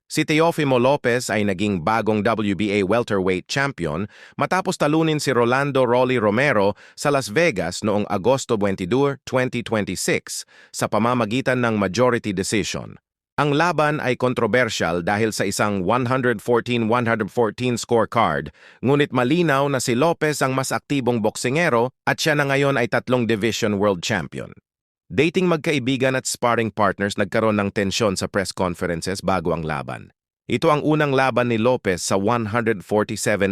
Si Teofimo Lopez ay naging bagong WBA welterweight champion matapos talunin si Rolando "Rolly" Romero sa Las Vegas noong Agosto 22, 2026 sa pamamagitan ng majority decision. Ang laban ay kontrobersyal dahil sa isang 114-114 scorecard, ngunit malinaw na si Lopez ang mas aktibong boksingero at siya na ngayon ay 3 division world champion. Dating magkaibigan at sparring partners nagkaroon ng tensyon sa press conferences bago ang laban. Ito ang unang laban ni Lopez sa 147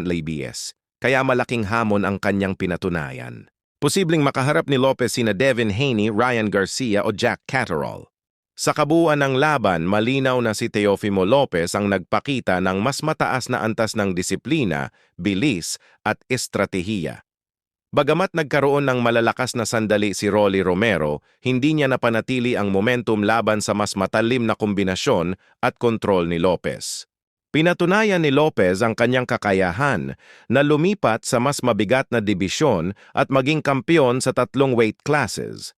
lbs, kaya malaking hamon ang kanyang pinatunayan. Posibleng makaharap ni Lopez sina Devin Haney, Ryan Garcia o Jack Catterall. Sa kabuuan ng laban, malinaw na si Teofimo Lopez ang nagpakita ng mas mataas na antas ng disiplina, bilis at estratehiya. Bagamat nagkaroon ng malalakas na sandali si Rolly Romero, hindi niya napanatili ang momentum laban sa mas matalim na kombinasyon at kontrol ni Lopez. Pinatunayan ni Lopez ang kanyang kakayahan na lumipat sa mas mabigat na dibisyon at maging kampiyon sa 3 weight classes.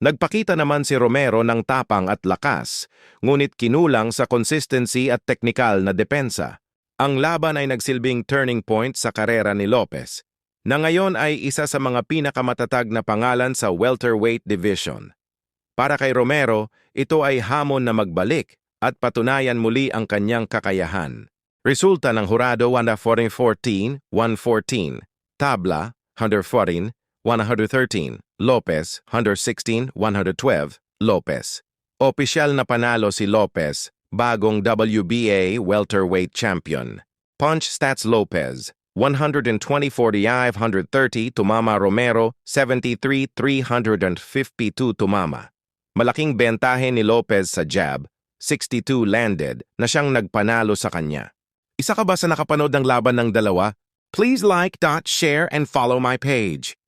Nagpakita naman si Romero ng tapang at lakas, ngunit kinulang sa consistency at teknikal na depensa. Ang laban ay nagsilbing turning point sa karera ni Lopez, na ngayon ay isa sa mga pinakamatatag na pangalan sa welterweight division. Para kay Romero, ito ay hamon na magbalik at patunayan muli ang kanyang kakayahan. Resulta ng hurado 114-114, tabla 114-113, Lopez 116-112, Lopez. Opisyal na panalo si Lopez, bagong WBA welterweight champion. Punch stats: Lopez 120-45-130 tumama, Romero 73-352 tumama. Malaking bentahe ni Lopez sa jab, 62 landed, na siyang nagpanalo sa kanya. Isa ka ba sa nakapanood ng laban ng dalawa? Please like, share, and follow my page.